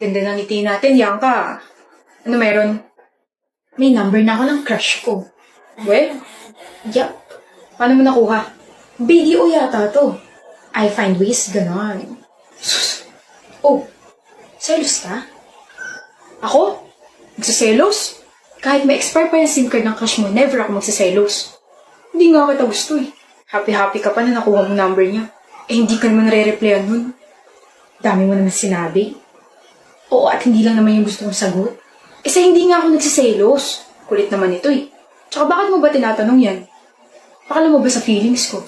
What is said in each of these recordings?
Ganda ng ngiti natin, Bianca. Ano meron? May number na ako ng crush ko. Well, Yup. paano mo nakuha? BDO yata to. I find ways, ganon. Oh, Selos ka? ako? Magsiselos? Kahit may expire pa yung SIM card ng crush mo, never ako magsiselos. Hindi nga kita gusto eh. Happy-happy ka pa na nakuha mo number niya. Eh, hindi ka naman nare-replyan nun. Dami mo naman sinabi. Oo, at hindi lang naman yung gusto kong sagot. Eh, sa hindi nga ako nagsiselos. Kulit naman ito eh. Tsaka bakit mo ba tinatanong yan? Pakala mo ba sa feelings ko?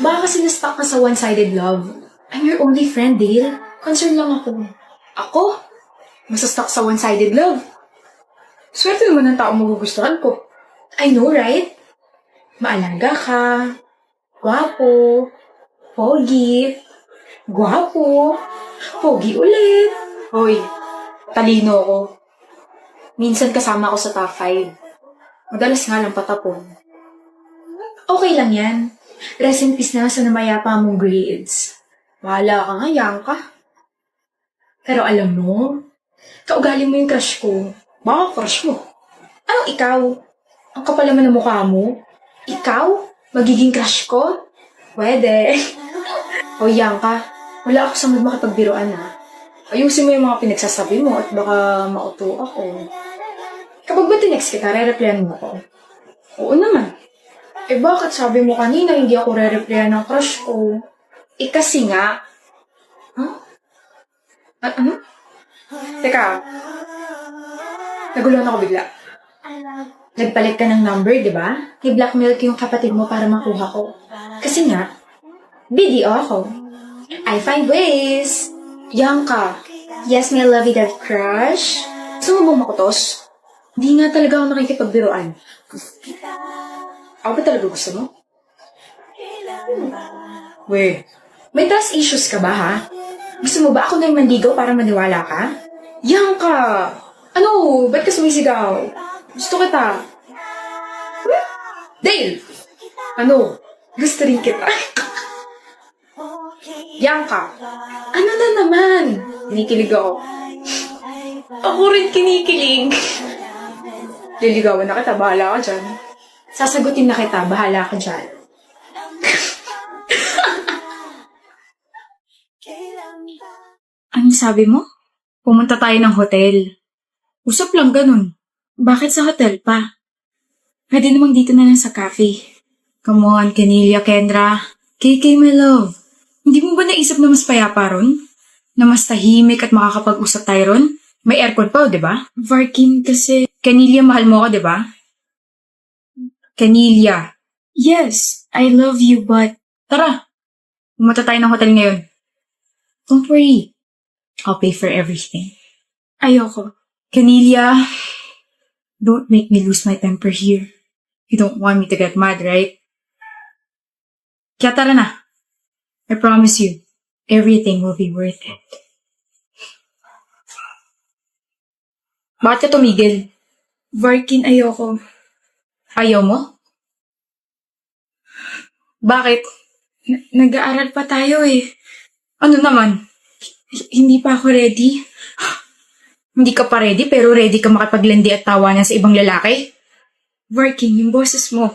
Baka kasi na-stuck ka sa one-sided love. I'm your only friend, Dale. Concern lang ako. Ako? Masastuck sa one-sided love. Swerte naman ng tao magugustuhan ko. I know, right? Maalaga ka. Gwapo. Pogi. Gwapo. Pogi ulit. Hoy, talino ko. Minsan kasama ako sa top 5. Madalas nga lang patapon. Okay lang yan. Rest in peace na sa namayapa mong grades. Bahala ka nga, Bianca. Pero alam mo, kaugali mo yung crush ko. Baka crush mo. Anong ikaw? Ang kapal naman ng mukha mo. Ikaw? Magiging crush ko? Pwede. Hoy, Bianca. Wala ako sa mood makipagbiruan ha. Ayusin mo yung mga pinagsasabi mo at baka mauto ako. Kapag ba tinext kita, re-replyan mo ko? Oo naman. Eh bakit sabi mo kanina hindi ako re-replyan ng crush ko? Eh kasi nga, Ano? Teka. Naguluhan ako bigla. nagpalit ka ng number, di ba? I-blackmail ko yung kapatid mo para makuha ko. Kasi nga, BDO ako. I find ways. Bianca. Yes, my lovey-dovey crush. Gusto mo bang makutos? Hindi nga talaga ako nakikipagbiruan. Ako ba talaga gusto mo? We, may trust issues ka ba, ha? Gusto mo ba ako na yung mandigaw para maniwala ka? Bianca! Ano? Ba't ka sumisigaw? Gusto kita. Dale! Ano? Gusto rin kita. Bianca! Ano na naman? Kinikilig ako. Ako rin kinikilig. Liligawan na kita. Bahala ka dyan. Sasagutin na kita, bahala ka dyan. Anong sabi mo? Pumunta tayo ng hotel. Usap lang ganun. Bakit sa hotel pa? Pwede namang dito na lang sa cafe. Come on, Canelia, Kendra. KK, my love. Hindi mo ba naisip na mas payapa ron? Na mas tahimik at makakapag-usap tayo ron? May aircon pa, di ba? Varkin kasi... Canelia, mahal mo ako, di ba? Canelia. Yes, I love you, but... Tara, pumunta tayo ng hotel ngayon. Don't worry. I'll pay for everything. Ayoko. Canelia, don't make me lose my temper here. You don't want me to get mad, right? Kaya tara na. I promise you, everything will be worth it. Bakit ka tumigil? Varkin, ayoko. Ayaw mo? Bakit? Nag-aaral pa tayo eh. Ano naman? Hindi pa ako ready. Hindi ka pa ready pero ready ka makipaglandi at tawanan sa ibang lalaki? Working, yung boses mo.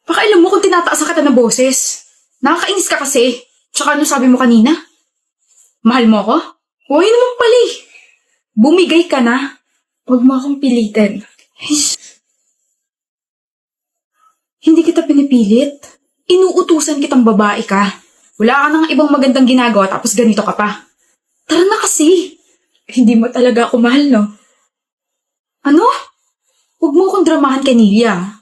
Baka alam mo kung tinataasan kita ng boses. Nakakainis ka kasi. Tsaka ano sabi mo kanina? Mahal mo ako? Huwag naman pala eh. Bumigay ka na. Huwag mo akong pilitin. Hindi kita pinipilit. Inuutusan kitang babae ka. Wala ka nang ibang magandang ginagawa tapos ganito ka pa. Tara na kasi. Hindi mo talaga ako mahal, no? Ano? Huwag mo akong dramahan, Canelia.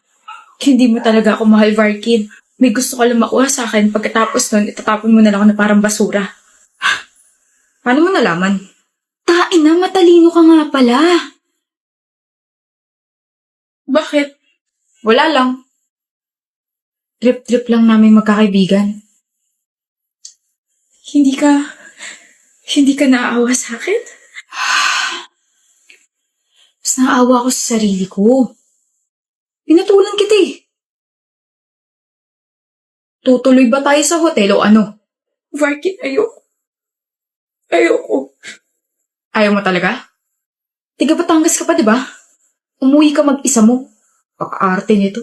Hindi mo talaga ako mahal, Varkin. May gusto ka lang makuha sa akin. Pagkatapos nun, itatapon mo na lang ako na parang basura. Paano mo nalaman? Tain na, matalino ka nga pala. Bakit? Wala lang. Trip-trip lang namin magkakaibigan. Hindi ka naaawa sa akin? Mas naawa ako sa sarili ko. Pinatulan kita eh. Tutuloy ba tayo sa hotel o ano? Varkin, ayoko. Ayoko. Ayaw mo talaga? Tiga Batangas ka pa, di ba? Umuwi ka mag-isa mo. Paka-arte nito.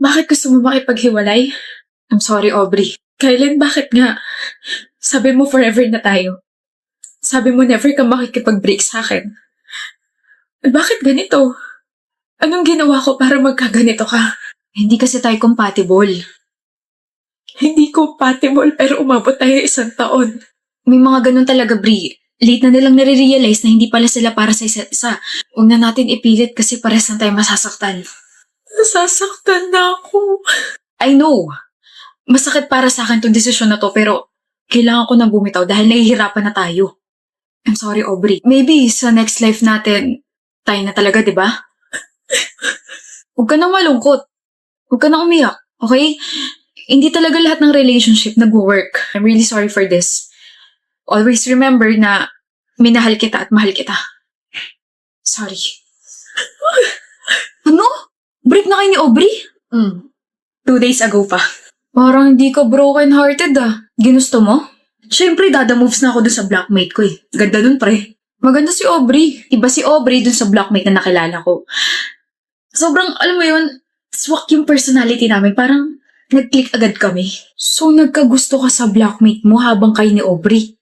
Bakit gusto mo makipaghiwalay? I'm sorry, Aubrey. Kailan, bakit nga? Sabi mo forever na tayo. Sabi mo never ka makikipag-break sa akin. Bakit ganito? Anong ginawa ko para magkaganito ka? Hindi kasi tayo compatible. Hindi compatible pero umabot tayo 1 taon. May mga ganun talaga, Bri. Late na nilang nare-realize na hindi pala sila para sa isa't isa. Huwag na natin ipilit kasi pares na tayo masasaktan. Nasasaktan na ako. I know. Masakit para sa akin tong desisyon na to pero kailangan ko nang bumitaw dahil nahihirapan na tayo. I'm sorry, Aubrey. Maybe sa next life natin, tayo na talaga, di ba? Huwag ka nang malungkot. Huwag ka nang umiyak, okay? Hindi talaga lahat ng relationship nag-work. I'm really sorry for this. Always remember na minahal kita at mahal kita. Sorry. Ano? Break na kayo ni Aubrey? 2 days ago pa. Parang hindi ka broken-hearted ah. Ginusto mo? Siyempre, dada moves na ako dun sa blockmate ko eh. Ganda nun, pre. Maganda si Aubrey. Iba si Aubrey dun sa blockmate na nakilala ko. Sobrang, alam mo yun, swak yung personality namin. Parang nag-click agad kami. So, nagkagusto ka sa blockmate mo habang kayo ni Aubrey?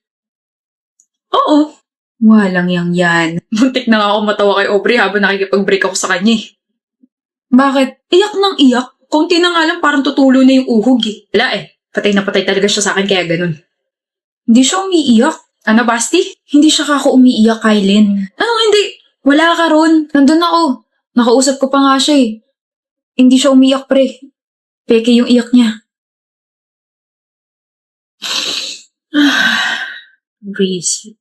Oo. Walang yan. Muntik na nga ako matawa kay Aubrey habang nakikipag-break ako sa kanya eh. Bakit? Iyak nang iyak. Konti na nga lang parang tutulo na yung uhog eh. Wala eh. Patay na patay talaga siya sa akin kaya ganun. Hindi siya umiiyak. Ano, Basti? Hindi siya kako umiiyak, Kylin. Ano, hindi? Wala ka ron. Nandun ako. Nakausap ko pa nga siya eh. Hindi siya umiiyak, pre. Peke yung iyak niya. Breeze.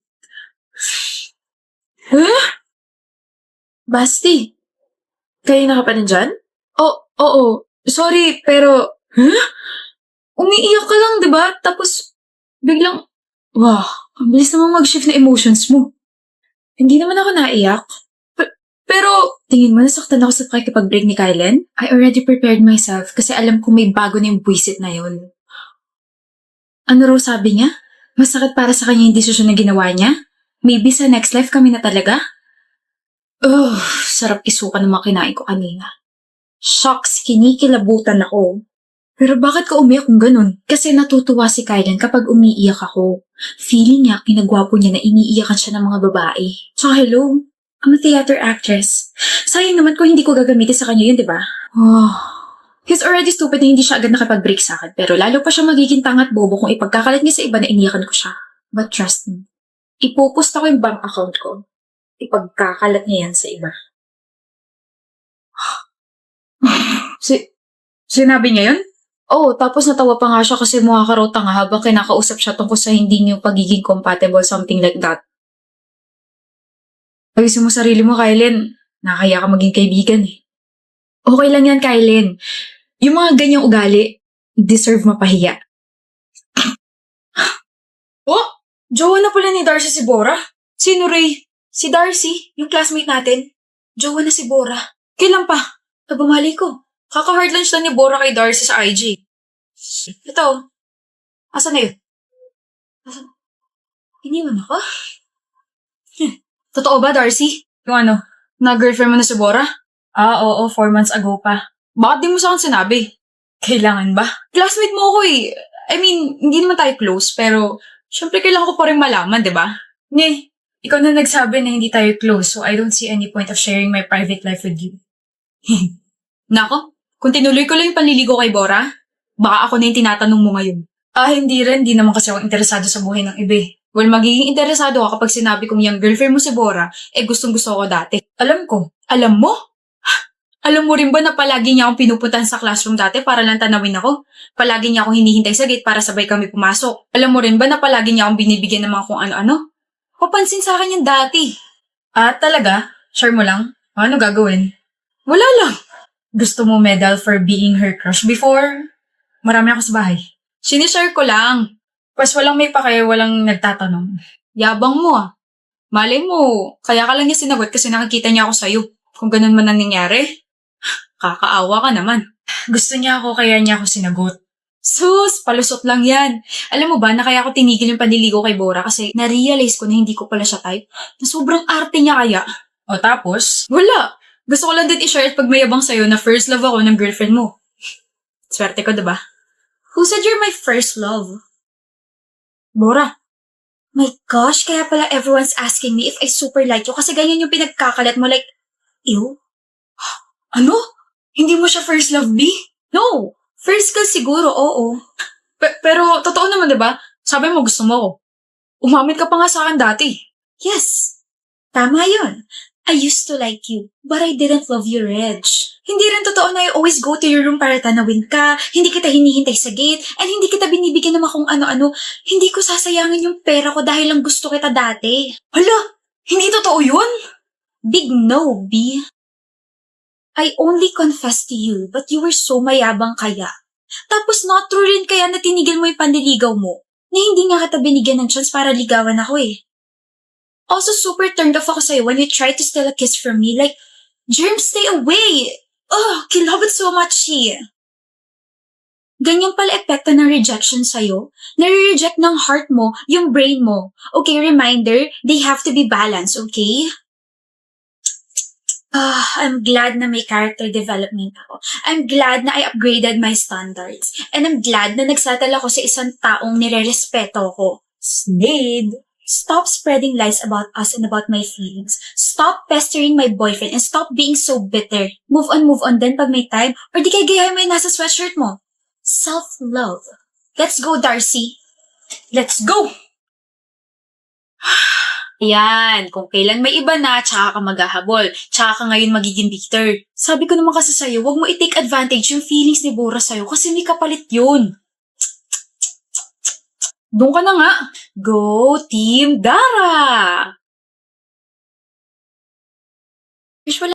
Huh? Basti? Kayo na ka pa nandyan? Oo. Sorry, pero... Huh? Umiiyak ka lang, di ba? Tapos, biglang... Wow, ang bilis namang mag-shift na emotions mo. Hindi naman ako naiyak. Pero, tingin mo nasaktan ako sa pakikipag-break ni Kylen? I already prepared myself kasi alam kong may bago na yung buwisit na yun. Ano raw sabi niya? Masakit para sa kanya yung desisyon na ginawa niya? Maybe sa next life kami na talaga? Sarap isuka ng mga kinain ko kanina. Shucks, kinikilabutan ako. Pero bakit ka umiyak kung ganun? Kasi natutuwa si Kylan kapag umiiyak ako. Feeling niya, kinagwapo niya na iniiyakan siya ng mga babae. So hello, I'm a theater actress. Sayang naman kung hindi ko gagamitin sa kanya yun, di ba? He's already stupid na hindi siya agad nakipag-break sa akin. Pero lalo pa siya magiging tangat bobo kung ipagkakalat niya sa iba na iniyakan ko siya. But trust me, ipopost ako yung bank account ko. Ipagkakalat niya yan sa iba. Sinabi niya yun? Oo, tapos natawa pa nga siya kasi mukha ka raw tanga habang kinakausap siya tungkol sa hindi niyo pagiging compatible, something like that. Ayusin mo sarili mo, Kylen. Nakakaya ka maging kaibigan eh. Okay lang yan, Kylen. Yung mga ganyang ugali, deserve mapahiya. Oh! Jowa na pala ni Darcy si Bora? Sino, Ray? Si Darcy, yung classmate natin. Jowa na si Bora. Kailan pa? Nabumali ko. Kaka-hard lunch lang ni Bora kay Darcy sa IG. Ito. Asan na yun? Iniwan ako? Totoo ba, Darcy? Yung ano, na-girlfriend mo na si Bora? Oo, 4 months ago pa. Bakit di mo sa akin sinabi? Kailangan ba? Classmate mo ako eh. I mean, hindi naman tayo close, pero syempre kailangan ko pa rin malaman, di ba? Nye, ikaw na nagsabi na hindi tayo close, so I don't see any point of sharing my private life with you. Nako, kung tinuloy ko lang yung panliligo kay Bora, baka ako na yung tinatanong mo ngayon. Hindi rin. Di naman kasi ako interesado sa buhay ng iba. Well, magiging interesado ako kapag sinabi kong yung girlfriend mo si Bora, gustong-gusto ko dati. Alam ko. Alam mo? Alam mo rin ba na palagi niya akong pinupuntahan sa classroom dati para lang tanawin ako? Palagi niya akong hinihintay sa gate para sabay kami pumasok. Alam mo rin ba na palagi niya akong binibigyan ng mga kung ano-ano? Papansin sa akin yan dati. Talaga? Sure mo lang? Ano gagawin? Wala lang. Gusto mo medal for being her crush before? Marami ako sa bahay. Sinishare ko lang. Pas walang may pake, walang nagtatanong. Yabang mo ah. Malay mo, kaya ka lang niya sinagot kasi nakikita niya ako sa'yo. Kung ganun man ang nangyari, kakaawa ka naman. Gusto niya ako kaya niya ako sinagot. Sus, palusot lang yan. Alam mo ba na kaya ako tinigil yung panliligaw kay Bora kasi na-realize ko na hindi ko pala siya type. Na sobrang arte niya kaya. O tapos? Wala. Gusto ko lang din i-share at pagmayabang sa'yo na first love ako ng girlfriend mo. Swerte ko, diba? Who said you're my first love? Bora. My gosh, kaya pala everyone's asking me if I super like you kasi ganyan yung pinagkakalat mo like, ew? Ano? Hindi mo siya first love, B? No! First ka siguro, oo. Pero totoo naman, diba? Sabi mo gusto mo ko. Umamit ka pa nga sa akin dati. Yes. Tama yun. I used to like you, but I didn't love you, Reg. Hindi rin totoo na I always go to your room para tanawin ka, hindi kita hinihintay sa gate, and hindi kita binibigyan ng kung ano-ano. Hindi ko sasayangin yung pera ko dahil lang gusto kita dati. Hala, hindi totoo yun? Big no, B. I only confessed to you, but you were so mayabang kaya. Tapos not true rin kaya na tinigil mo yung panliligaw mo, na hindi nga kita binigyan ng chance para ligawan ako eh. Also, super turned off ako sa'yo when you tried to steal a kiss from me. Like, germs, stay away! Ugh, kilabot so much eh. Ganyan pala epekto ng rejection sa'yo. Nare-reject ng heart mo, yung brain mo. Okay, reminder, they have to be balanced, okay? I'm glad na may character development ako. I'm glad na I upgraded my standards. And I'm glad na nagsatal ako sa isang taong nire-respeto ko. Snade! Stop spreading lies about us and about my feelings. Stop pestering my boyfriend and stop being so bitter. Move on din pag may time or di kay gayahin mo yung nasa sweatshirt mo. Self-love. Let's go, Darcy. Let's go! Yan, kung kailan may iba na, tsaka ka maghahabol. Tsaka ka ngayon magiging bitter. Sabi ko naman kasi sa'yo, huwag mo i-take advantage yung feelings ni Bora sa'yo kasi may kapalit yun. Doon ka na nga. Go, Team Dara! Usually,